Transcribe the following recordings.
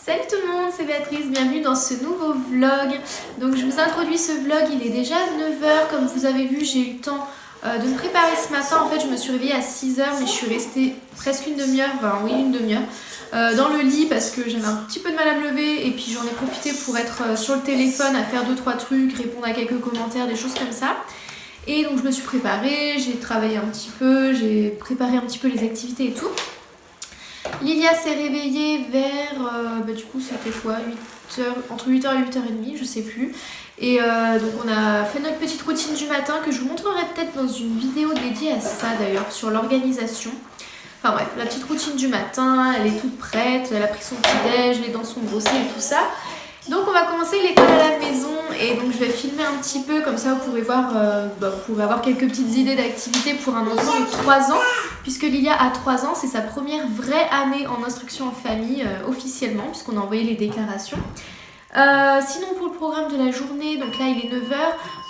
Salut tout le monde, c'est Béatrice, bienvenue dans ce nouveau vlog. Donc je vous introduis ce vlog, il est déjà 9 h, comme vous avez vu j'ai eu le temps de me préparer ce matin. En fait je me suis réveillée à 6 h mais je suis restée presque une demi-heure, enfin oui une demi-heure dans le lit parce que j'avais un petit peu de mal à me lever et puis j'en ai profité pour être sur le téléphone à faire 2-3 trucs, répondre à quelques commentaires, des choses comme ça. Et donc je me suis préparée, j'ai travaillé un petit peu, j'ai préparé un petit peu les activités et tout. Lilia s'est réveillée vers, du coup c'était quoi, 8 h, entre 8 h et 8 h 30, je sais plus. Et donc on a fait notre petite routine du matin que je vous montrerai peut-être dans une vidéo dédiée à ça d'ailleurs, sur l'organisation. Enfin bref, la petite routine du matin, elle est toute prête, elle a pris son petit-déj, les dents sont brossées et tout ça. Donc on va commencer l'école à la maison et donc je vais filmer un petit peu comme ça vous pourrez voir, vous pourrez avoir quelques petites idées d'activités pour un enfant de 3 ans puisque Lilia a 3 ans, c'est sa première vraie année en instruction en famille officiellement puisqu'on a envoyé les déclarations. Sinon pour le programme de la journée, donc là il est 9 h,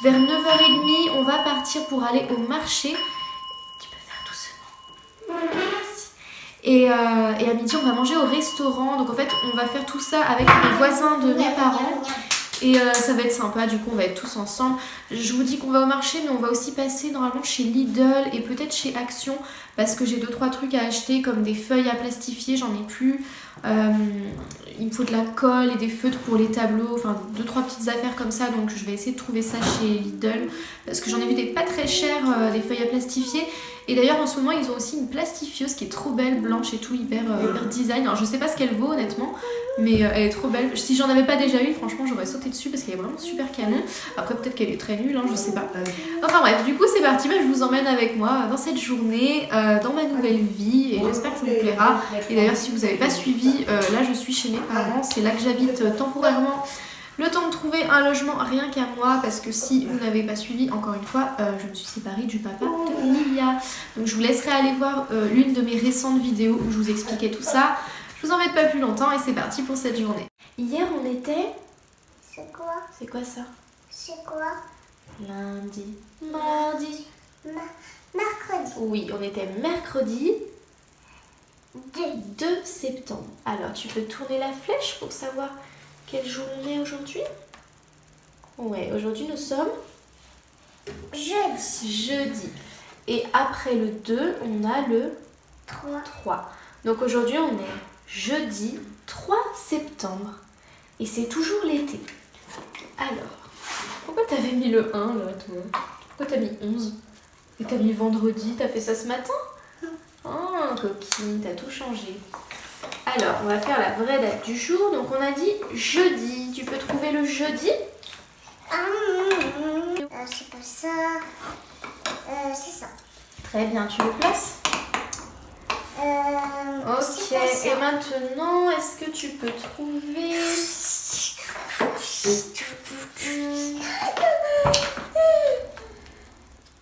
vers 9 h 30 on va partir pour aller au marché. Tu peux faire doucement. Merci. Et à midi on va manger au restaurant, donc en fait on va faire tout ça avec les voisins de mes parents et ça va être sympa, du coup on va être tous ensemble. Je vous dis qu'on va au marché mais on va aussi passer normalement chez Lidl et peut-être chez Action parce que j'ai 2-3 trucs à acheter comme des feuilles à plastifier, j'en ai plus. Il me faut de la colle et des feutres pour les tableaux, enfin 2-3 petites affaires comme ça, donc je vais essayer de trouver ça chez Lidl parce que j'en ai vu des pas très chères, des feuilles à plastifier. Et d'ailleurs en ce moment ils ont aussi une plastifieuse qui est trop belle, blanche et tout, hyper design. Alors je sais pas ce qu'elle vaut honnêtement, mais elle est trop belle. Si j'en avais pas déjà eu, franchement j'aurais sauté dessus parce qu'elle est vraiment super canon. Après peut-être qu'elle est très nulle, hein, je sais pas. Enfin bref, du coup c'est parti, je vous emmène avec moi dans cette journée, dans ma nouvelle vie et j'espère que ça vous plaira. Et d'ailleurs si vous n'avez pas suivi, là je suis chez mes parents, c'est là que j'habite temporairement. Le temps de trouver un logement rien qu'à moi parce que si vous n'avez pas suivi, encore une fois, je me suis séparée du papa de Lilia. Donc je vous laisserai aller voir l'une de mes récentes vidéos où je vous expliquais tout ça. Je vous embête pas plus longtemps et c'est parti pour cette journée. Hier on était... C'est quoi? C'est quoi ça? C'est quoi? Lundi, mardi... Mercredi. Oui, on était mercredi 2. 2 septembre. Alors tu peux tourner la flèche pour savoir quel jour on est aujourd'hui? Ouais, aujourd'hui nous sommes jeudi. Et après le 2, on a le 3. Donc aujourd'hui on est jeudi 3 septembre. Et c'est toujours l'été. Alors, pourquoi t'avais mis le 1 là toi? Pourquoi t'as mis 11? Et t'as mis vendredi, t'as fait ça ce matin? Oh coquine, t'as tout changé. Alors, on va faire la vraie date du jour. Donc, on a dit jeudi. Tu peux trouver le jeudi? C'est pas ça. C'est ça. Très bien, tu le places? Ok, et maintenant, est-ce que tu peux trouver... Est-ce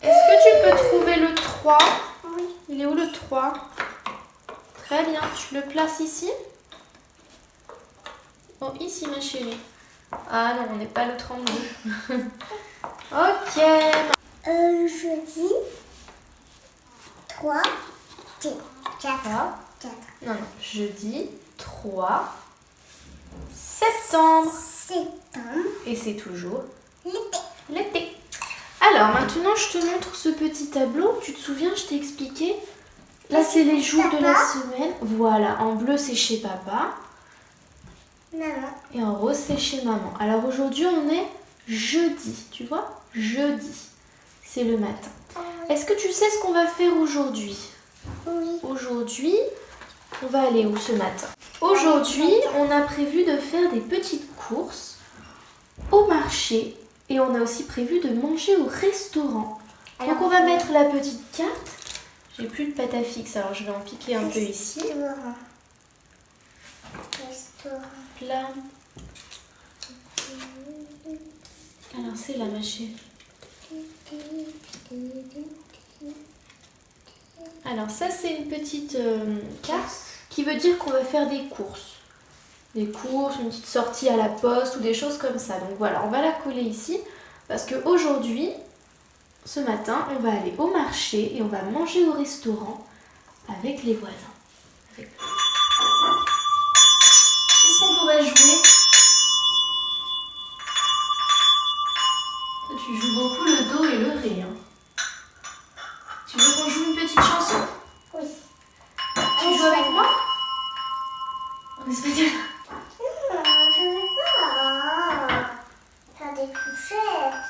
que tu peux trouver le 3? Oui. Il est où le 3? Très bien, tu le places ici? Oh, ici ma chérie. Ah non, on n'est pas le 32. Ok. Jeudi 3, 4. Non, jeudi 3 septembre. Et c'est toujours l'été. Alors maintenant, je te montre ce petit tableau. Tu te souviens, je t'ai expliqué? Là, c'est les jours de la semaine. Voilà, en bleu, c'est chez papa. Maman. Et en rose, c'est chez maman. Alors aujourd'hui, on est jeudi. Tu vois? Jeudi. C'est le matin. Est-ce que tu sais ce qu'on va faire aujourd'hui? Oui. Aujourd'hui, on va aller où ce matin? Aujourd'hui, on a prévu de faire des petites courses au marché. Et on a aussi prévu de manger au restaurant. Donc on va mettre la petite carte. J'ai plus de pâte à fixe, alors je vais en piquer un peu ici. Restaurant. Plat. Alors c'est là ma chérie. Alors ça c'est une petite carte qui veut dire qu'on va faire des courses. Des courses, une petite sortie à la poste ou des choses comme ça. Donc voilà, on va la coller ici parce qu'aujourd'hui, ce matin, on va aller au marché et on va manger au restaurant avec les voisins. Qu'est-ce qu'on peut on va jouer? Toi, tu joues beaucoup le do et le ré. Hein. Tu veux qu'on joue une petite chanson? Oui. Tu joues avec moi? En espagnol? Non, je ne veux pas. Faire des couchettes.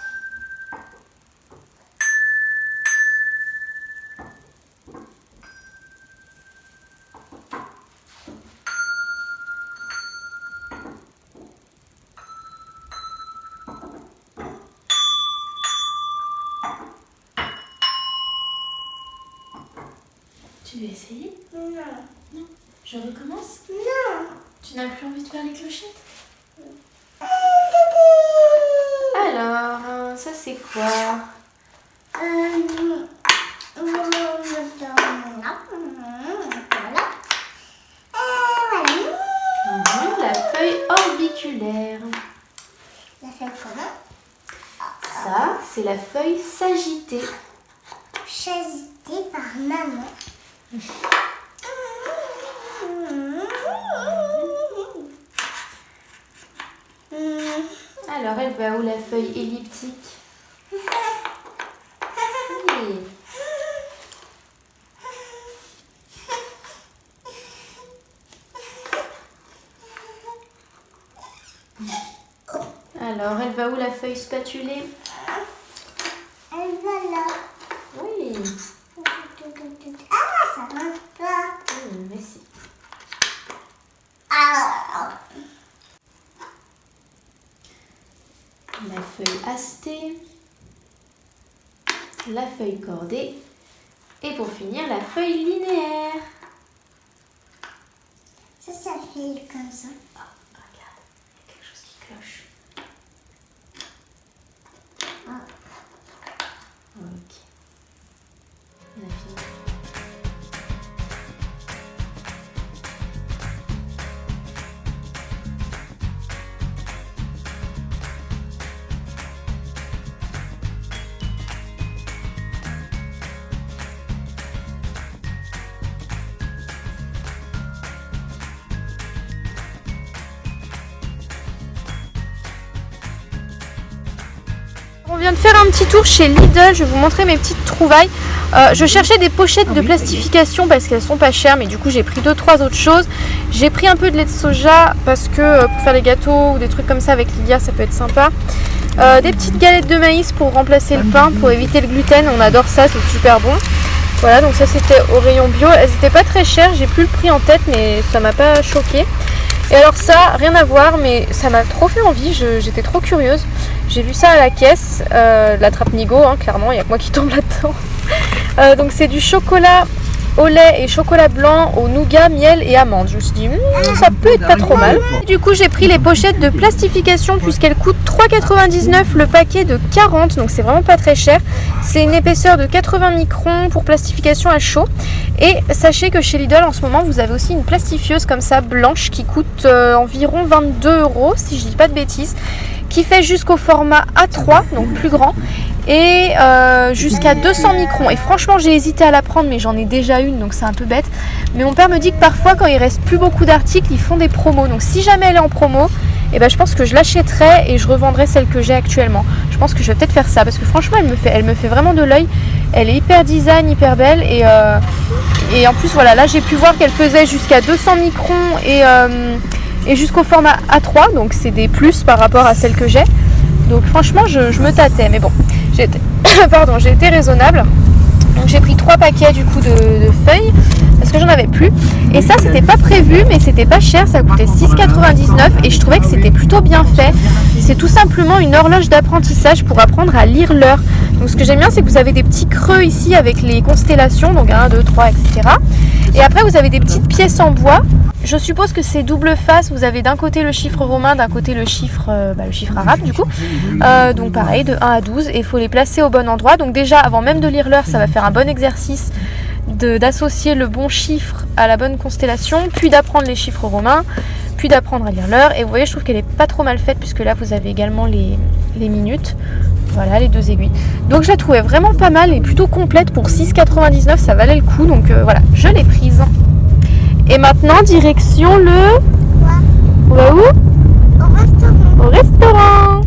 Tu veux essayer? Non. Non. Je recommence? Non. Tu n'as plus envie de faire les clochettes? Alors, ça c'est quoi? La feuille orbiculaire. La feuille comment? Ça, c'est la feuille sagittée. Chasitée par maman. Alors, elle va où la feuille elliptique? Oui. Alors, elle va où la feuille spatulée? Elle va là. Oui. Ah, ça marche pas. Mais si. Ah. La feuille astée, la feuille cordée et pour finir la feuille linéaire. Ça fait comme ça. Oh, regarde, il y a quelque chose qui cloche. Ok. On a fini. On vient de faire un petit tour chez Lidl, je vais vous montrer mes petites trouvailles. Je cherchais des pochettes de plastification parce qu'elles sont pas chères, mais du coup j'ai pris 2-3 autres choses. J'ai pris un peu de lait de soja parce que pour faire des gâteaux ou des trucs comme ça avec Lilia ça peut être sympa. Des petites galettes de maïs pour remplacer le pain, pour éviter le gluten, on adore ça, c'est super bon. Voilà, donc ça c'était au rayon bio, elles n'étaient pas très chères, j'ai plus le prix en tête mais ça m'a pas choqué. Et alors ça, rien à voir, mais ça m'a trop fait envie, j'étais trop curieuse. J'ai vu ça à la caisse, la trappe Nigo, hein, clairement, il n'y a que moi qui tombe là-dedans. Donc c'est du chocolat au lait et chocolat blanc au nougat, miel et amande. Je me suis dit, ça peut être pas trop mal. Et du coup, j'ai pris les pochettes de plastification puisqu'elles coûtent 3,99 le paquet de 40, donc c'est vraiment pas très cher. C'est une épaisseur de 80 microns pour plastification à chaud. Et sachez que chez Lidl en ce moment, vous avez aussi une plastifieuse comme ça, blanche, qui coûte environ 22 € si je dis pas de bêtises, qui fait jusqu'au format A3, donc plus grand, et jusqu'à 200 microns. Et franchement, j'ai hésité à la prendre, mais j'en ai déjà une, donc c'est un peu bête. Mais mon père me dit que parfois, quand il reste plus beaucoup d'articles, ils font des promos. Donc si jamais elle est en promo, eh ben, je pense que je l'achèterai et je revendrai celle que j'ai actuellement. Je pense que je vais peut-être faire ça, parce que franchement, elle me fait vraiment de l'œil. Elle est hyper design, hyper belle, et en plus, voilà, là j'ai pu voir qu'elle faisait jusqu'à 200 microns et jusqu'au format A3, donc c'est des plus par rapport à celle que j'ai. Donc franchement je me tâtais, mais bon, j'ai été raisonnable. Donc j'ai pris 3 paquets du coup de feuilles parce que j'en avais plus. Et ça c'était pas prévu, mais c'était pas cher, ça coûtait 6,99 et je trouvais que c'était plutôt bien fait. C'est tout simplement une horloge d'apprentissage pour apprendre à lire l'heure. Donc ce que j'aime bien, c'est que vous avez des petits creux ici avec les constellations, donc 1, 2, 3, etc. Et après vous avez des petites pièces en bois. Je suppose que c'est double face, vous avez d'un côté le chiffre romain, d'un côté le chiffre arabe du coup. Donc pareil, de 1 à 12, et il faut les placer au bon endroit. Donc déjà, avant même de lire l'heure, ça va faire un bon exercice d'associer le bon chiffre à la bonne constellation, puis d'apprendre les chiffres romains, puis d'apprendre à lire l'heure. Et vous voyez, je trouve qu'elle est pas trop mal faite, puisque là vous avez également les minutes. Voilà, les 2 aiguilles. Donc je la trouvais vraiment pas mal et plutôt complète. Pour 6,99, ça valait le coup. Donc voilà, je l'ai prise. Et maintenant, direction le On va où? Au restaurant. Au restaurant.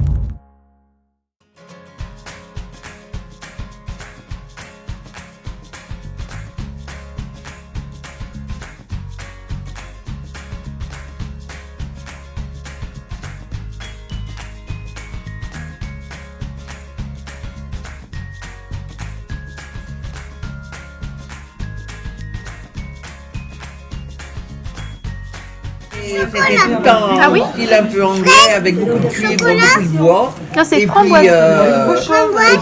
C'était tout le temps Ah oui style un peu anglais avec beaucoup de cuivre, beaucoup de bois. Non, c'est Et framboise.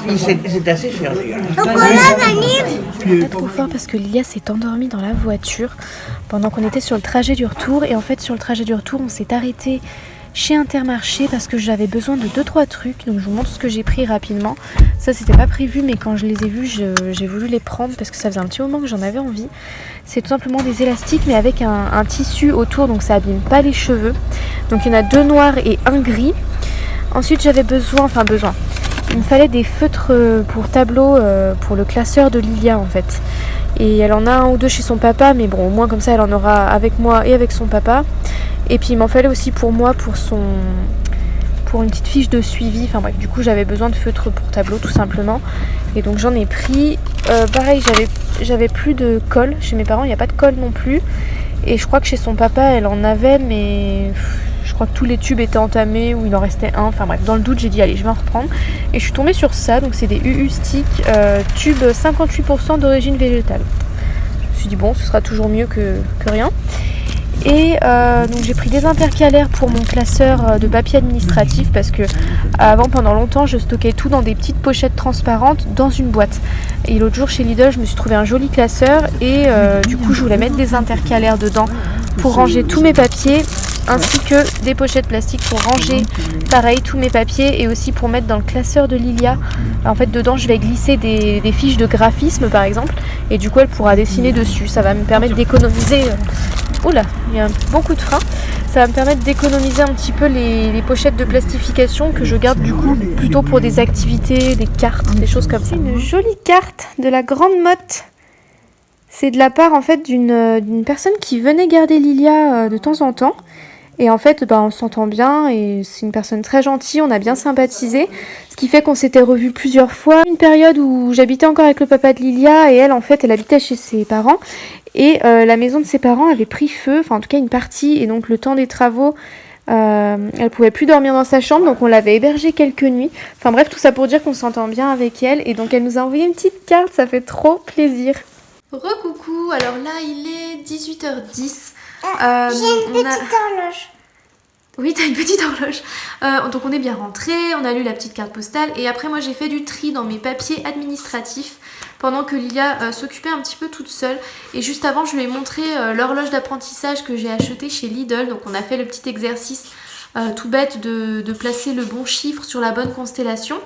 puis c'est assez cher d'ailleurs. Chocolat, vanille. Pas trop fort parce que Lilia s'est endormie dans la voiture pendant qu'on était sur le trajet du retour. Et en fait, sur le trajet du retour, on s'est arrêté chez Intermarché parce que j'avais besoin de 2-3 trucs. Donc je vous montre ce que j'ai pris rapidement. Ça, c'était pas prévu, mais quand je les ai vus, j'ai voulu les prendre parce que ça faisait un petit moment que j'en avais envie. C'est tout simplement des élastiques, mais avec un tissu autour, donc ça abîme pas les cheveux. Donc il y en a 2 noirs et 1 gris. Ensuite, j'avais besoin, il me fallait des feutres pour tableau pour le classeur de Lilia en fait. Et elle en a 1 ou 2 chez son papa, mais bon, au moins comme ça, elle en aura avec moi et avec son papa. Et puis il m'en fallait aussi pour moi, pour une petite fiche de suivi. Enfin bref, du coup, j'avais besoin de feutres pour tableau tout simplement. Et donc j'en ai pris. Pareil, j'avais plus de colle. Chez mes parents, il n'y a pas de colle non plus. Et je crois que chez son papa, elle en avait, mais je crois que tous les tubes étaient entamés ou il en restait un. Enfin bref, dans le doute, j'ai dit allez, je vais en reprendre. Et je suis tombée sur ça. Donc c'est des UU Stick tubes 58% d'origine végétale. Je me suis dit bon, ce sera toujours mieux que rien. Et donc j'ai pris des intercalaires pour mon classeur de papier administratif parce que avant, pendant longtemps, je stockais tout dans des petites pochettes transparentes dans une boîte. Et l'autre jour chez Lidl, je me suis trouvé un joli classeur et du coup je voulais mettre des intercalaires dedans pour ranger tous mes papiers, ainsi que des pochettes plastiques pour ranger pareil tous mes papiers et aussi pour mettre dans le classeur de Lilia. En fait dedans je vais glisser des fiches de graphisme par exemple et du coup elle pourra dessiner dessus. Ça va me permettre d'économiser... Oula, il y a un bon coup de frein. Ça va me permettre d'économiser un petit peu les pochettes de plastification que je garde du coup plutôt pour des activités, des cartes, des choses comme ça. Une jolie carte de la Grande Motte. C'est de la part en fait d'une personne qui venait garder Lilia de temps en temps. Et en fait, on s'entend bien et c'est une personne très gentille, on a bien sympathisé. Ce qui fait qu'on s'était revus plusieurs fois. Une période où j'habitais encore avec le papa de Lilia et elle, en fait, elle habitait chez ses parents. Et la maison de ses parents avait pris feu, enfin en tout cas une partie. Et donc le temps des travaux, elle pouvait plus dormir dans sa chambre. Donc on l'avait hébergée quelques nuits. Enfin bref, tout ça pour dire qu'on s'entend bien avec elle. Et donc elle nous a envoyé une petite carte, ça fait trop plaisir. Recoucou, alors là il est 18h10. J'ai une petite horloge. Oui, t'as une petite horloge. Donc on est bien rentré, on a lu la petite carte postale et après moi j'ai fait du tri dans mes papiers administratifs pendant que Lilia s'occupait un petit peu toute seule. Et juste avant je lui ai montré l'horloge d'apprentissage que j'ai achetée chez Lidl. Donc on a fait le petit exercice tout bête de placer le bon chiffre sur la bonne constellation.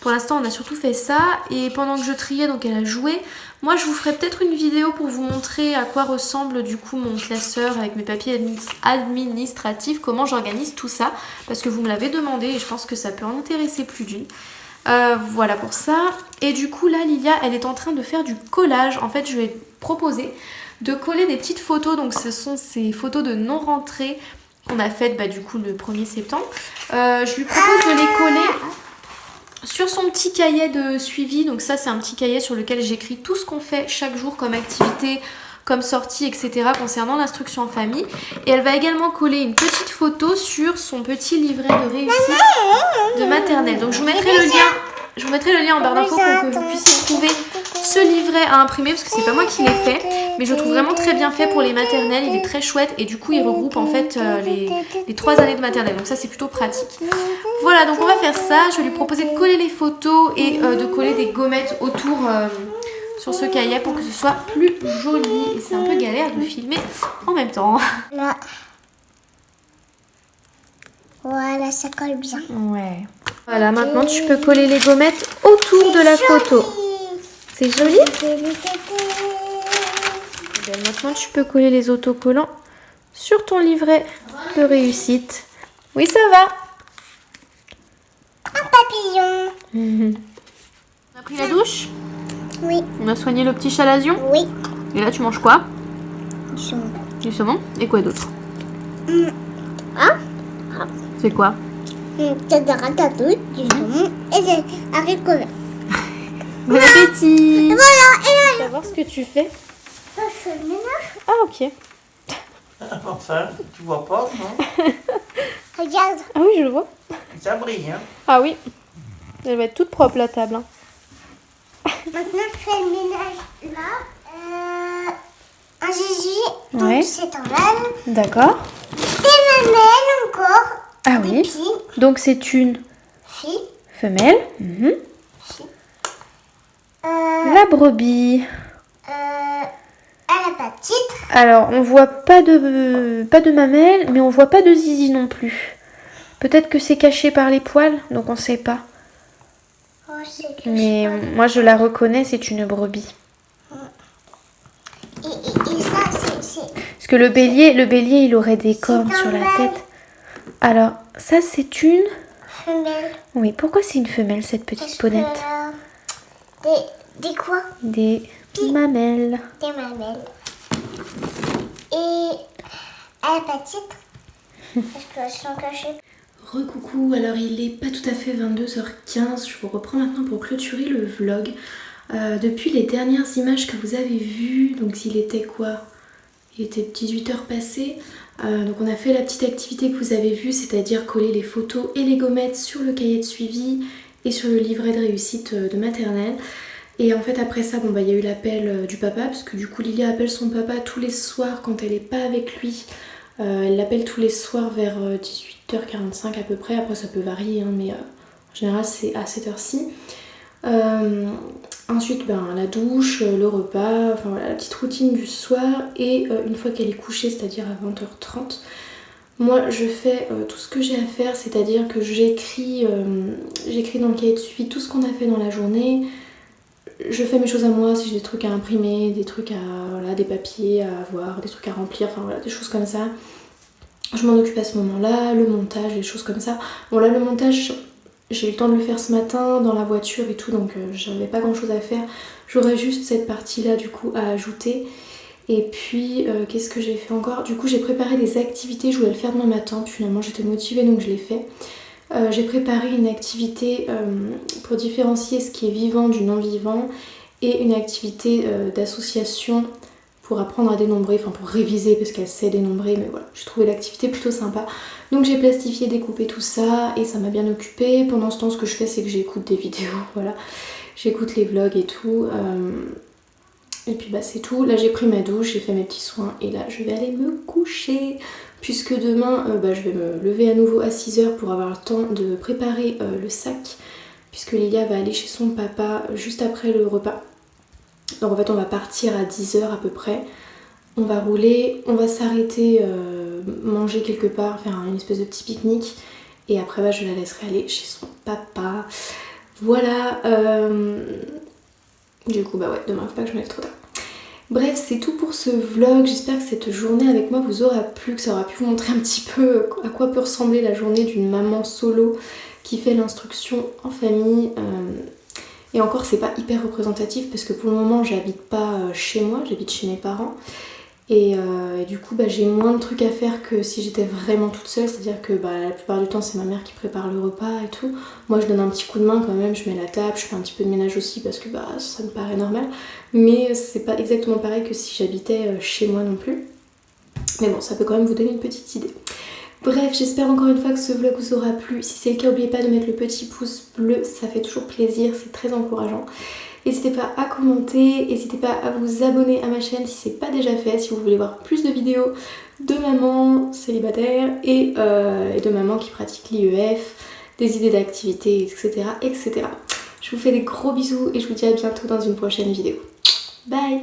Pour l'instant on a surtout fait ça et pendant que je triais, donc elle a joué. Moi je vous ferai peut-être une vidéo pour vous montrer à quoi ressemble du coup mon classeur avec mes papiers administratifs, comment j'organise tout ça parce que vous me l'avez demandé et je pense que ça peut en intéresser plus d'une. Voilà pour ça. Et du coup là Lilia elle est en train de faire du collage. En fait je lui ai proposé de coller des petites photos. Donc ce sont ces photos de non-rentrée qu'on a faites du coup le 1er septembre. Je lui propose de les coller sur son petit cahier de suivi. Donc ça c'est un petit cahier sur lequel j'écris tout ce qu'on fait chaque jour comme activité, comme sortie, etc. concernant l'instruction en famille. Et elle va également coller une petite photo sur son petit livret de réussite de maternelle. Donc je vous mettrai le lien en barre d'infos pour que vous puissiez trouver ce livret à imprimer parce que c'est pas moi qui l'ai fait, mais je le trouve vraiment très bien fait pour les maternelles. Il est très chouette et du coup il regroupe en fait les 3 années de maternelle, donc ça c'est plutôt pratique. Voilà, donc on va faire ça. Je vais lui proposer de coller les photos et de coller des gommettes autour sur ce cahier pour que ce soit plus joli. Et c'est un peu galère de filmer en même temps. Là. Voilà, ça colle bien. Ouais. Voilà, maintenant tu peux coller les gommettes autour de la photo. C'est joli? Bien, maintenant tu peux coller les autocollants sur ton livret de réussite. Oui, ça va. Un papillon. On a pris la douche? Oui. On a soigné le petit chalazion? Oui. Et là tu manges quoi? Du saumon. Du saumon? Et quoi d'autre? Hein? C'est quoi? C'est de ratatouille, du saumon et des haricots verts. Bon appétit! Et voilà, Tu vas voir ce que tu fais. je fais le ménage. Ah ok. Enfin, tu vois pas, non? Regarde. Ah oui, je le vois. Ça brille, hein? Ah oui. Elle va être toute propre la table. Hein. Maintenant, je fais le ménage là. Un zizi, donc Ouais. c'est en mal. D'accord. Des mamelles encore. Ah Des oui. pieds. Donc c'est une Fille. femelle. Mhm. Euh, La brebis. elle a pas de titre. Alors, on voit pas de mamelle, mais on voit pas de zizi non plus. Peut-être que c'est caché par les poils, donc on sait pas. Oh, c'est que Mais je sais moi je la reconnais, c'est une brebis. pas. Et ça, c'est Parce que le bélier, il aurait des cornes un sur la mâle. tête. Alors, ça c'est une... femelle. Oui, pourquoi c'est une femelle cette petite Parce ponette? que, des quoi? Des mamelles. Des mamelles. Et elle a pas de titre. Parce qu'elles sont cachées. Recoucou, alors il est pas tout à fait 22h15, je vous reprends maintenant pour clôturer le vlog. Depuis les dernières images que vous avez vues, donc il était quoi? Il était 18h passées. Donc on a fait la petite activité que vous avez vue, c'est-à-dire coller les photos et les gommettes sur le cahier de suivi et sur le livret de réussite de maternelle. Et en fait après ça, il y a eu l'appel du papa, parce que du coup Lilia appelle son papa tous les soirs quand elle n'est pas avec lui. Elle l'appelle tous les soirs vers 18h45 à peu près, après ça peut varier, hein, mais en général c'est à cette heure-ci. Ensuite la douche, le repas, enfin voilà la petite routine du soir, et une fois qu'elle est couchée, c'est-à-dire à 20h30, moi je fais tout ce que j'ai à faire, c'est-à-dire que j'écris dans le cahier de suivi tout ce qu'on a fait dans la journée. Je fais mes choses à moi, si j'ai des trucs à imprimer, des trucs des papiers à avoir, des trucs à remplir, enfin voilà, des choses comme ça. Je m'en occupe à ce moment-là, le montage, des choses comme ça. Bon là le montage, j'ai eu le temps de le faire ce matin dans la voiture et tout, donc j'avais pas grand chose à faire. J'aurais juste cette partie-là du coup à ajouter. Et puis qu'est-ce que j'ai fait encore? Du coup j'ai préparé des activités, je voulais le faire demain matin, puis finalement j'étais motivée donc je l'ai fait. J'ai préparé une activité pour différencier ce qui est vivant du non-vivant et une activité d'association pour apprendre à dénombrer, enfin pour réviser parce qu'elle sait dénombrer, mais voilà, j'ai trouvé l'activité plutôt sympa. Donc j'ai plastifié, découpé tout ça et ça m'a bien occupée. Pendant ce temps, ce que je fais, c'est que j'écoute des vidéos, voilà, j'écoute les vlogs et tout. Et puis c'est tout. Là j'ai pris ma douche, j'ai fait mes petits soins et là je vais aller me coucher. Puisque demain je vais me lever à nouveau à 6h pour avoir le temps de préparer le sac. Puisque Lilia va aller chez son papa juste après le repas. Donc en fait on va partir à 10h à peu près. On va rouler, on va s'arrêter manger quelque part, faire une espèce de petit pique-nique. Et après je la laisserai aller chez son papa. Voilà. Du coup ouais, demain faut pas que je me lève trop tard. Bref, c'est tout pour ce vlog. J'espère que cette journée avec moi vous aura plu, que ça aura pu vous montrer un petit peu à quoi peut ressembler la journée d'une maman solo qui fait l'instruction en famille. Et encore, c'est pas hyper représentatif parce que pour le moment, j'habite pas chez moi, j'habite chez mes parents. Et du coup, j'ai moins de trucs à faire que si j'étais vraiment toute seule. C'est-à-dire que la plupart du temps, c'est ma mère qui prépare le repas et tout. Moi, je donne un petit coup de main quand même, je mets la table, je fais un petit peu de ménage aussi parce que ça me paraît normal. Mais c'est pas exactement pareil que si j'habitais chez moi non plus. Mais bon, ça peut quand même vous donner une petite idée. Bref, j'espère encore une fois que ce vlog vous aura plu. Si c'est le cas, n'oubliez pas de mettre le petit pouce bleu, ça fait toujours plaisir, c'est très encourageant. N'hésitez pas à commenter, n'hésitez pas à vous abonner à ma chaîne si c'est pas déjà fait, si vous voulez voir plus de vidéos de mamans célibataires et de mamans qui pratiquent l'IEF, des idées d'activités, etc., etc. Je vous fais des gros bisous et je vous dis à bientôt dans une prochaine vidéo. Bye!